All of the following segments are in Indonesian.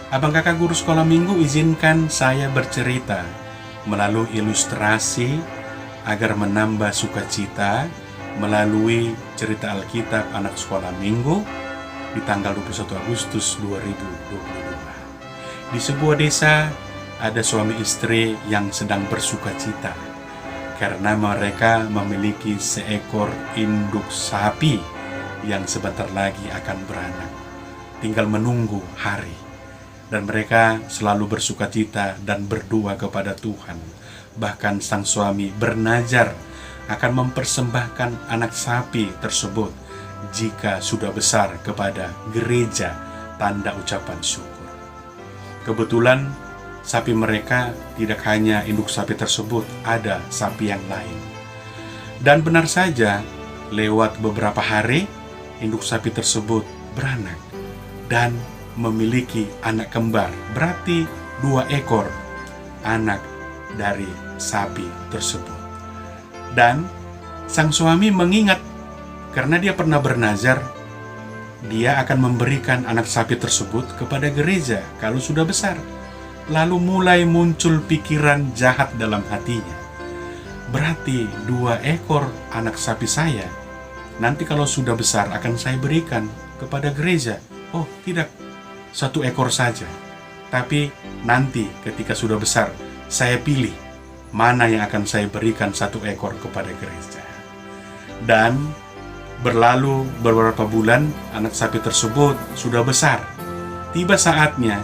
Abang kakak guru sekolah minggu, izinkan saya bercerita melalui ilustrasi agar menambah sukacita melalui cerita Alkitab anak sekolah minggu di tanggal 21 Agustus 2022. Di sebuah desa ada suami istri yang sedang bersukacita karena mereka memiliki seekor induk sapi yang sebentar lagi akan beranak. Tinggal menunggu hari. Dan mereka selalu bersukacita dan berdoa kepada Tuhan. Bahkan sang suami bernazar akan mempersembahkan anak sapi tersebut jika sudah besar kepada gereja, tanda ucapan syukur. Kebetulan sapi mereka tidak hanya induk sapi tersebut, ada sapi yang lain. Dan benar saja, lewat beberapa hari, induk sapi tersebut beranak dan memiliki anak kembar, berarti 2 ekor anak dari sapi tersebut. Dan sang suami mengingat, karena dia pernah bernazar, dia akan memberikan anak sapi tersebut kepada gereja kalau sudah besar. Lalu mulai muncul pikiran jahat dalam hatinya. Berarti 2 ekor anak sapi saya, nanti kalau sudah besar akan saya berikan kepada gereja. Oh tidak, 1 ekor saja. Tapi nanti ketika sudah besar, saya pilih mana yang akan saya berikan 1 ekor kepada gereja. Dan berlalu beberapa bulan, anak sapi tersebut sudah besar. Tiba saatnya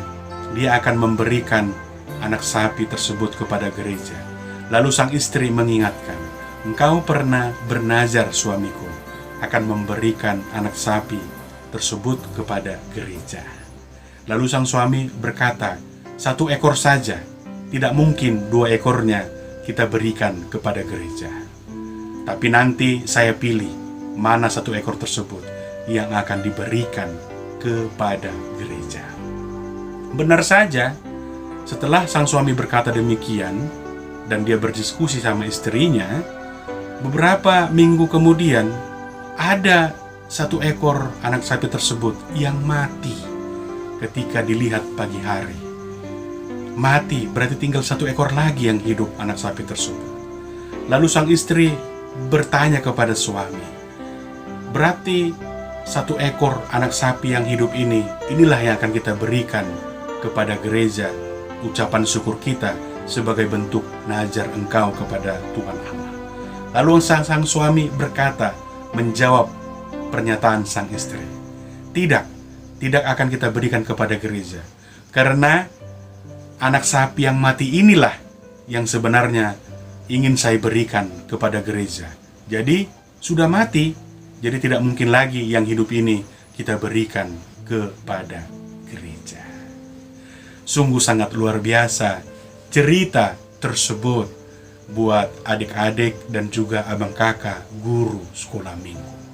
dia akan memberikan anak sapi tersebut kepada gereja. Lalu sang istri mengingatkan, "Engkau pernah bernazar, suamiku, akan memberikan anak sapi tersebut kepada gereja." Lalu sang suami berkata, 1 ekor saja, tidak mungkin 2 ekornya kita berikan kepada gereja. Tapi nanti saya pilih mana 1 ekor tersebut yang akan diberikan kepada gereja. Benar saja, setelah sang suami berkata demikian dan dia berdiskusi sama istrinya, beberapa minggu kemudian ada 1 ekor anak sapi tersebut yang mati ketika dilihat pagi hari. Mati, berarti tinggal 1 ekor lagi yang hidup anak sapi tersebut. Lalu sang istri bertanya kepada suami, "Berarti 1 ekor anak sapi yang hidup ini, inilah yang akan kita berikan kepada gereja, ucapan syukur kita sebagai bentuk nazar engkau kepada Tuhan Allah." Lalu sang suami berkata, menjawab pernyataan sang istri, Tidak akan kita berikan kepada gereja, karena anak sapi yang mati inilah yang sebenarnya ingin saya berikan kepada gereja. Jadi sudah mati, jadi tidak mungkin lagi yang hidup ini kita berikan kepada gereja. Sungguh sangat luar biasa cerita tersebut buat adik-adik dan juga abang kakak guru sekolah minggu.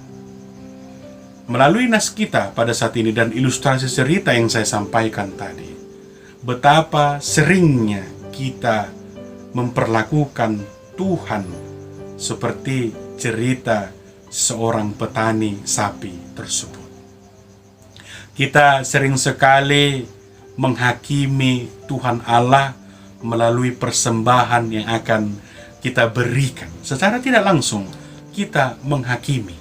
Melalui nas kita pada saat ini dan ilustrasi cerita yang saya sampaikan tadi, betapa seringnya kita memperlakukan Tuhan seperti cerita seorang petani sapi tersebut. Kita sering sekali menghakimi Tuhan Allah melalui persembahan yang akan kita berikan. Secara tidak langsung kita menghakimi.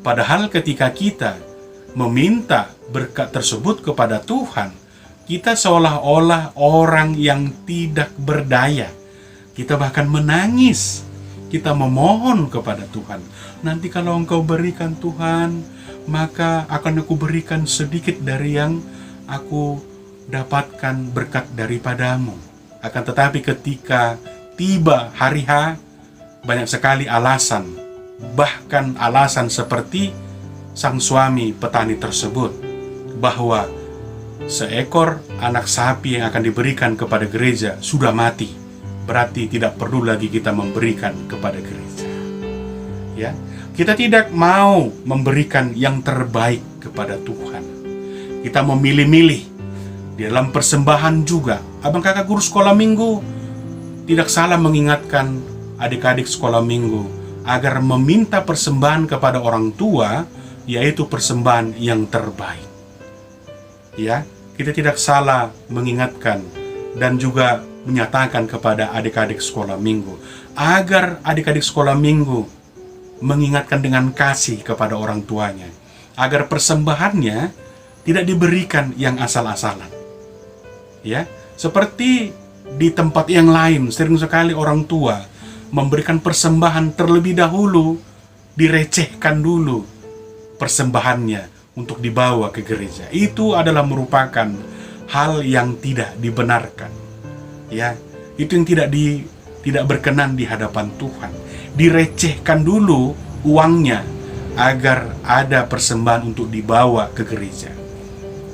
Padahal ketika kita meminta berkat tersebut kepada Tuhan, kita seolah-olah orang yang tidak berdaya. Kita bahkan menangis. Kita memohon kepada Tuhan, "Nanti kalau engkau berikan Tuhan, maka akan aku berikan sedikit dari yang aku dapatkan berkat daripadamu." Akan tetapi ketika tiba hari H, banyak sekali alasan. Bahkan alasan seperti sang suami petani tersebut, bahwa seekor anak sapi yang akan diberikan kepada gereja sudah mati, berarti tidak perlu lagi kita memberikan kepada gereja. Ya, kita tidak mau memberikan yang terbaik kepada Tuhan. Kita memilih-milih di dalam persembahan juga. Abang kakak guru sekolah minggu tidak salah mengingatkan adik-adik sekolah minggu agar meminta persembahan kepada orang tua, yaitu persembahan yang terbaik. Ya, kita tidak salah mengingatkan dan juga menyatakan kepada adik-adik sekolah minggu, agar adik-adik sekolah minggu mengingatkan dengan kasih kepada orang tuanya, agar persembahannya tidak diberikan yang asal-asalan. Ya, seperti di tempat yang lain, sering sekali orang tua memberikan persembahan terlebih dahulu, direcehkan dulu persembahannya untuk dibawa ke gereja. Itu adalah merupakan hal yang tidak dibenarkan. Ya, itu yang tidak berkenan di hadapan Tuhan. Direcehkan dulu uangnya agar ada persembahan untuk dibawa ke gereja.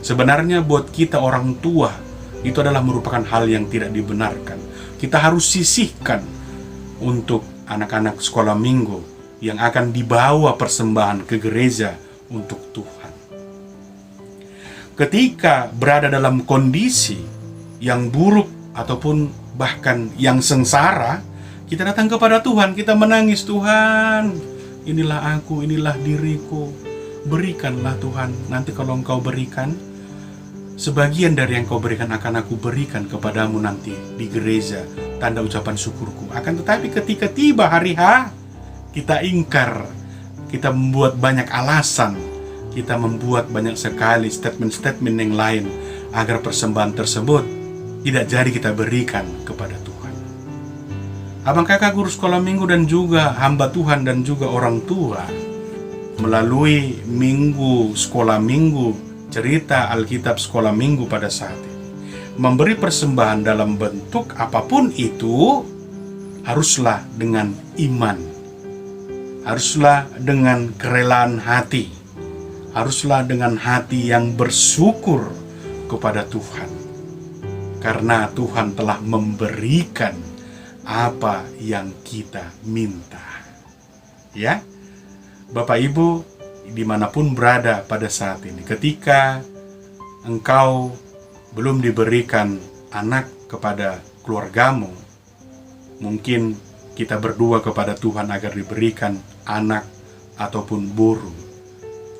Sebenarnya buat kita orang tua itu adalah merupakan hal yang tidak dibenarkan. Kita harus sisihkan untuk anak-anak sekolah minggu yang akan dibawa persembahan ke gereja untuk Tuhan. Ketika berada dalam kondisi yang buruk ataupun bahkan yang sengsara, kita datang kepada Tuhan, kita menangis, Tuhan, inilah aku, inilah diriku, berikanlah Tuhan. Nanti kalau Engkau berikan, sebagian dari yang Kau berikan akan aku berikan kepadamu nanti di gereja, tanda ucapan syukurku. Akan tetapi ketika tiba hari H, kita ingkar, kita membuat banyak alasan, kita membuat banyak sekali statement-statement yang lain agar persembahan tersebut tidak jadi kita berikan kepada Tuhan. Abang kakak guru sekolah minggu dan juga hamba Tuhan dan juga orang tua, melalui minggu sekolah minggu, cerita Alkitab sekolah minggu pada saat ini, memberi persembahan dalam bentuk apapun itu haruslah dengan iman, haruslah dengan kerelaan hati, haruslah dengan hati yang bersyukur kepada Tuhan, karena Tuhan telah memberikan apa yang kita minta. Ya, Bapak Ibu dimanapun berada pada saat ini, ketika engkau belum diberikan anak kepada keluargamu, mungkin kita berdoa kepada Tuhan agar diberikan anak ataupun burung.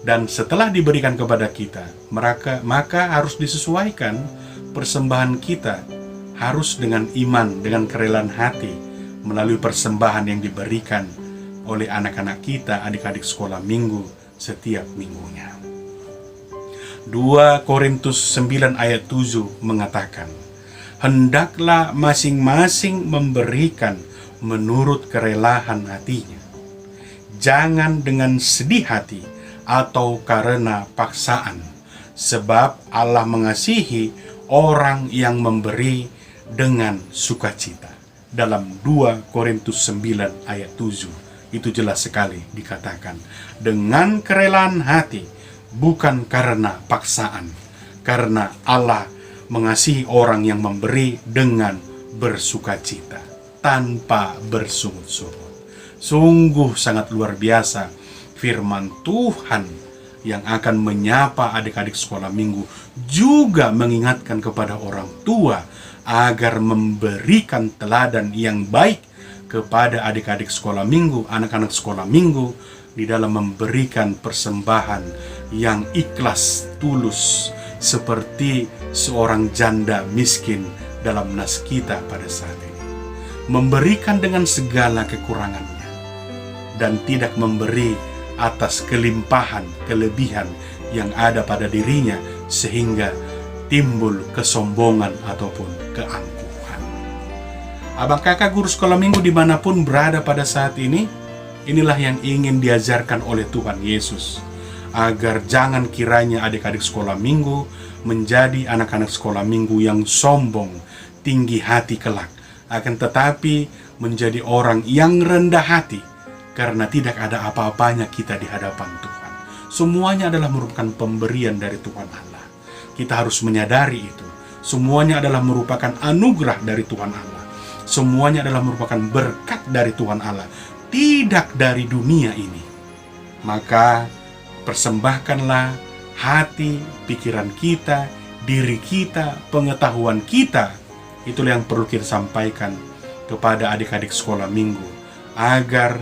Dan setelah diberikan kepada kita, maka harus disesuaikan persembahan kita, harus dengan iman, dengan kerelaan hati, melalui persembahan yang diberikan oleh anak-anak kita, adik-adik sekolah minggu setiap minggunya. 2 Korintus 9 ayat 7 mengatakan, hendaklah masing-masing memberikan menurut kerelaan hatinya, jangan dengan sedih hati atau karena paksaan, sebab Allah mengasihi orang yang memberi dengan sukacita. Dalam 2 Korintus 9 ayat 7 itu jelas sekali dikatakan, dengan kerelaan hati, bukan karena paksaan, karena Allah mengasihi orang yang memberi dengan bersukacita, tanpa bersungut-sungut. Sungguh sangat luar biasa firman Tuhan yang akan menyapa adik-adik sekolah minggu, juga mengingatkan kepada orang tua agar memberikan teladan yang baik kepada adik-adik sekolah minggu, anak-anak sekolah minggu, di dalam memberikan persembahan yang ikhlas, tulus, seperti seorang janda miskin dalam nas kita pada saat ini. Memberikan dengan segala kekurangannya, dan tidak memberi atas kelimpahan, kelebihan yang ada pada dirinya, sehingga timbul kesombongan ataupun keangkuhan. Abang kakak guru sekolah minggu dimanapun berada pada saat ini, inilah yang ingin diajarkan oleh Tuhan Yesus, agar jangan kiranya adik-adik sekolah minggu menjadi anak-anak sekolah minggu yang sombong, tinggi hati kelak, akan tetapi menjadi orang yang rendah hati, karena tidak ada apa-apanya kita di hadapan Tuhan. Semuanya adalah merupakan pemberian dari Tuhan Allah. Kita harus menyadari itu. Semuanya adalah merupakan anugerah dari Tuhan Allah. Semuanya adalah merupakan berkat dari Tuhan Allah, tidak dari dunia ini. Maka persembahkanlah hati, pikiran kita, diri kita, pengetahuan kita. Itulah yang perlu kita sampaikan kepada adik-adik sekolah minggu, agar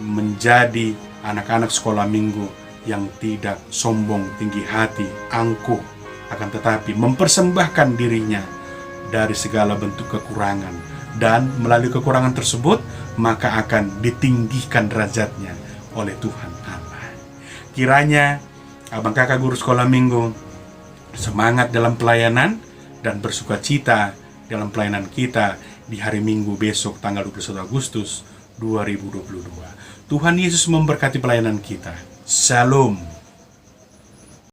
menjadi anak-anak sekolah minggu yang tidak sombong, tinggi hati, angkuh, akan tetapi mempersembahkan dirinya dari segala bentuk kekurangan, dan melalui kekurangan tersebut maka akan ditinggikan derajatnya oleh Tuhan Allah. Kiranya abang kakak guru sekolah minggu semangat dalam pelayanan dan bersuka cita dalam pelayanan kita di hari Minggu besok tanggal 21 Agustus 2022. Tuhan Yesus memberkati pelayanan kita. Shalom.